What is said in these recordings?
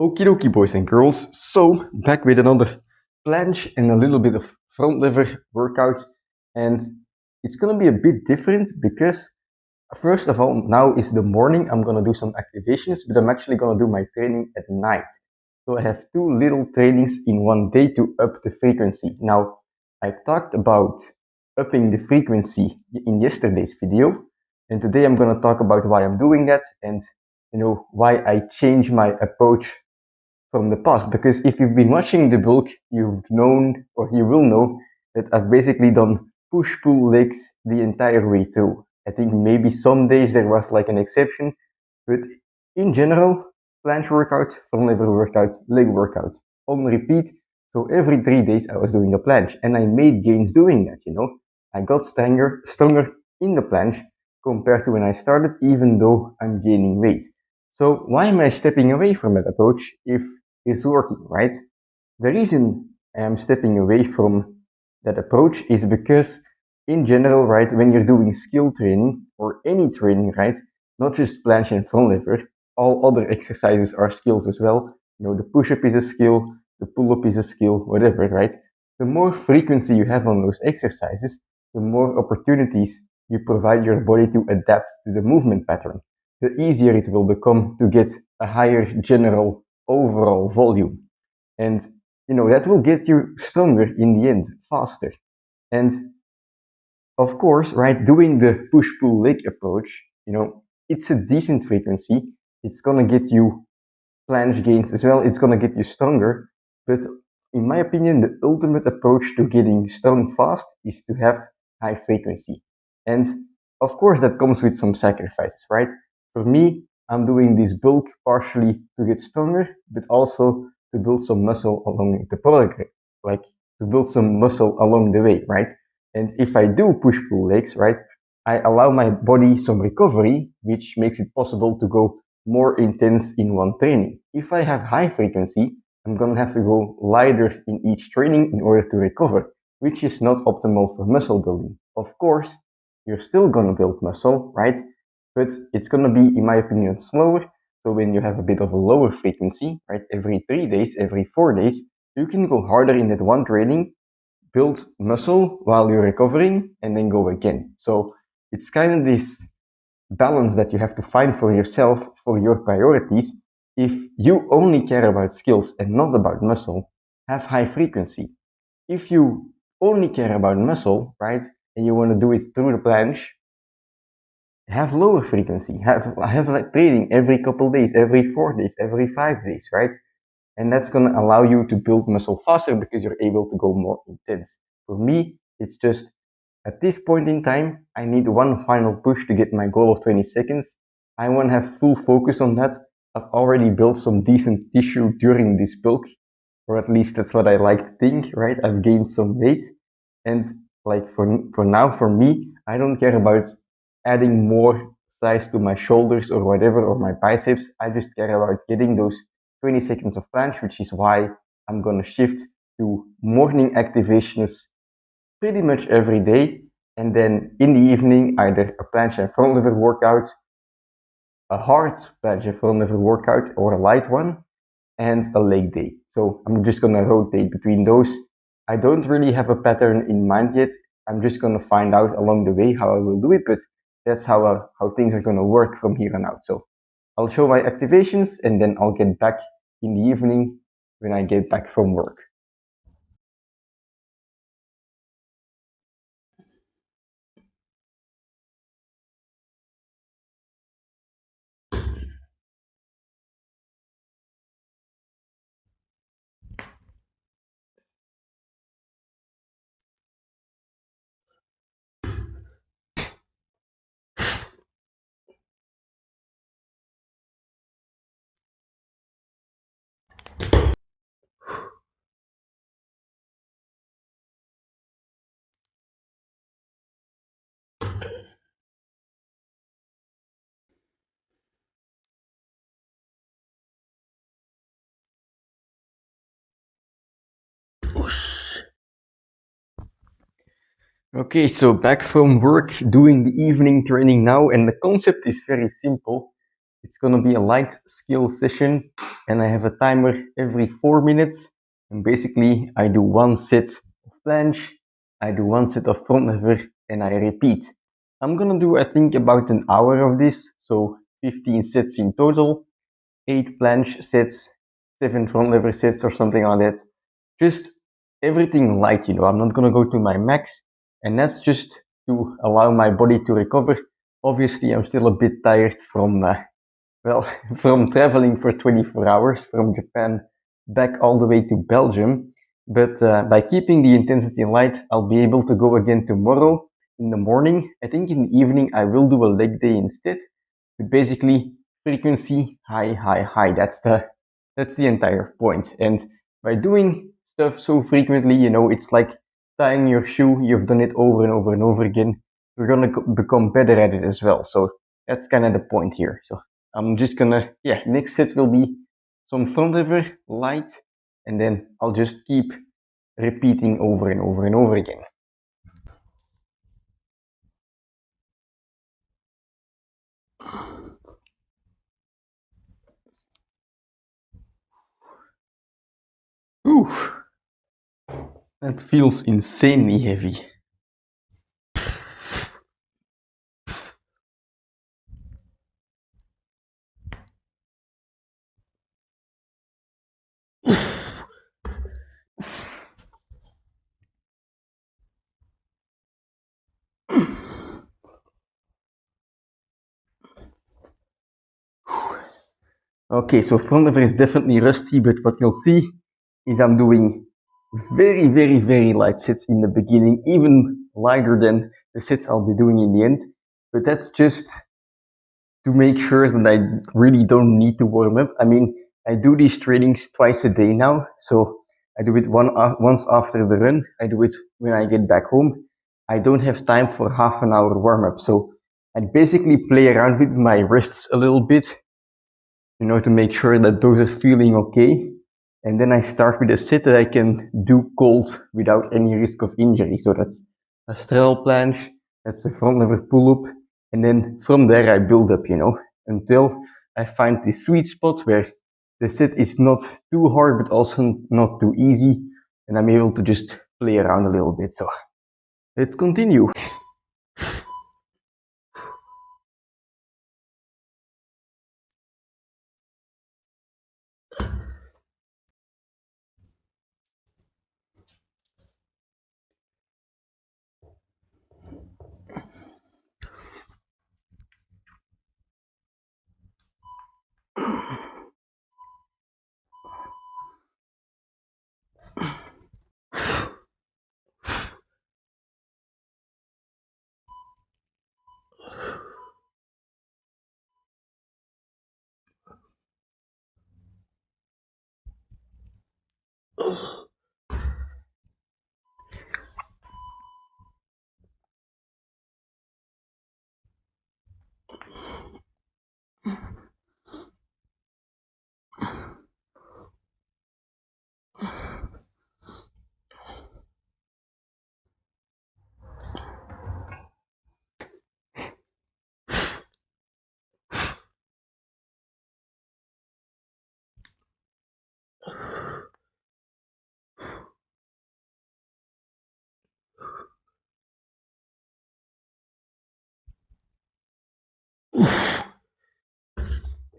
Okie dokie, boys and girls. So, back with another planche and a little bit of front lever workout. And it's gonna be a bit different because, first of all, now is the morning. I'm gonna do some activations, but I'm actually gonna do my training at night. So, I have two little trainings in one day to up the frequency. Now, I talked about upping the frequency in yesterday's video. And today I'm gonna talk about why I'm doing that and why I change my approach from the past. Because if you've been watching the bulk, you've known or you will know that I've basically done push-pull legs the entire way through. I think maybe some days there was like an exception, but in general, planche workout, front lever workout, leg workout on repeat. So every 3 days I was doing the planche, and I made gains doing that. I got stronger in the planche compared to when I started, even though I'm gaining weight. So why am I stepping away from that approach if it's working, right? The reason I am stepping away from that approach is because in general, right, when you're doing skill training or any training, right, not just planche and front lever, all other exercises are skills as well. The push-up is a skill, the pull-up is a skill, whatever, right? The more frequency you have on those exercises, the more opportunities you provide your body to adapt to the movement pattern. The easier it will become to get a higher general overall volume. And that will get you stronger in the end, faster. And of course, right, doing the push-pull leg approach, it's a decent frequency. It's gonna get you planche gains as well. It's gonna get you stronger. But in my opinion, the ultimate approach to getting strong fast is to have high frequency. And of course, that comes with some sacrifices, right? For me, I'm doing this bulk partially to get stronger, but also to build some muscle along the progress, like to build some muscle along the way, right? And if I do push-pull legs, right, I allow my body some recovery, which makes it possible to go more intense in one training. If I have high frequency, I'm gonna have to go lighter in each training in order to recover, which is not optimal for muscle building. Of course, you're still gonna build muscle, right? But it's gonna be, in my opinion, slower. So when you have a bit of a lower frequency, right, every 3 days, every 4 days, you can go harder in that one training, build muscle while you're recovering, and then go again. So it's kind of this balance that you have to find for yourself, for your priorities. If you only care about skills and not about muscle, have high frequency. If you only care about muscle, right, and you want to do it through the planche, have lower frequency. Have like training every couple days, every 4 days, every 5 days, right? And that's gonna allow you to build muscle faster because you're able to go more intense. For me, it's just at this point in time, I need one final push to get my goal of 20 seconds. I want to have full focus on that. I've already built some decent tissue during this bulk, or at least that's what I like to think, right? I've gained some weight. And like for now, for me, I don't care about adding more size to my shoulders or whatever, or my biceps. I just care about getting those 20 seconds of planche, which is why I'm gonna shift to morning activations pretty much every day, and then in the evening either a planche and front lever workout, a hard planche and front lever workout, or a light one, and a leg day. So I'm just gonna rotate between those. I don't really have a pattern in mind yet. I'm just gonna find out along the way how I will do it, but that's how things are gonna work from here on out. So I'll show my activations, and then I'll get back in the evening when I get back from work. Okay, so back from work, doing the evening training now, and the concept is very simple. It's gonna be a light skill session, and I have a timer every 4 minutes. And basically, I do one set of planche, I do one set of front lever, and I repeat. I'm gonna do, I think, about an hour of this, so 15 sets in total, 8 planche sets, 7 front lever sets, or something like that. Just everything light, I'm not gonna go to my max, and that's just to allow my body to recover. Obviously, I'm still a bit tired from from traveling for 24 hours from Japan back all the way to Belgium. But by keeping the intensity light, I'll be able to go again tomorrow in the morning. I think in the evening I will do a leg day instead. But basically, frequency high, high, high. That's the entire point. And by doing stuff so frequently, it's like tying your shoe. You've done it over and over and over again. You're gonna become better at it as well. So that's kind of the point here. So I'm just gonna, next set will be some front lever, light, and then I'll just keep repeating over and over and over again. Ooh, that feels insanely heavy. Okay, so front lever is definitely rusty, but what you'll see is I'm doing very, very, very light sets in the beginning, even lighter than the sets I'll be doing in the end. But that's just to make sure that I really don't need to warm up. I mean, I do these trainings twice a day now, so I do it once after the run. I do it when I get back home. I don't have time for half an hour warm up, so I basically play around with my wrists a little bit, to make sure that those are feeling okay. And then I start with a set that I can do cold without any risk of injury. So that's a straddle planche, that's a front lever pull up, and then from there I build up, until I find the sweet spot where the set is not too hard but also not too easy, and I'm able to just play around a little bit. So let's continue.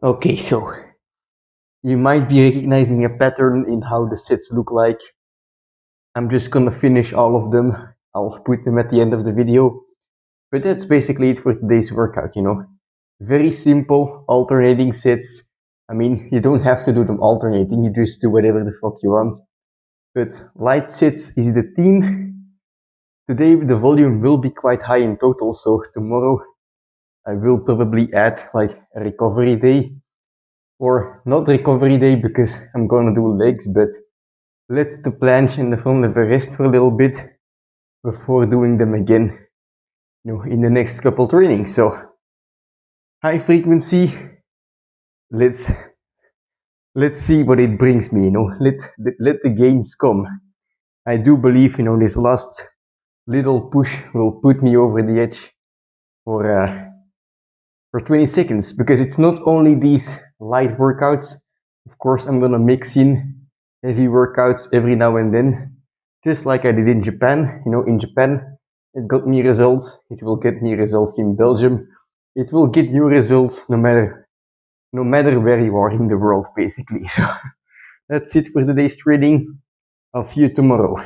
Okay, so you might be recognizing a pattern in how the sets look like. I'm just gonna finish all of them. I'll put them at the end of the video. But that's basically it for today's workout, Very simple, alternating sets. I mean, you don't have to do them alternating, you just do whatever the fuck you want. But light sets is the theme. Today the volume will be quite high in total, so tomorrow I will probably add like a recovery day. Or not recovery day because I'm gonna do legs, but let the planche and the front lever rest for a little bit before doing them again, in the next couple trainings. So high frequency, let's see what it brings me, let the gains come. I do believe, this last little push will put me over the edge for for 20 seconds, because it's not only these light workouts. Of course, I'm gonna mix in heavy workouts every now and then, just like I did in Japan. You know, in Japan, it got me results. It will get me results in Belgium. It will get you results no matter where you are in the world, basically. So that's it for today's training. I'll see you tomorrow.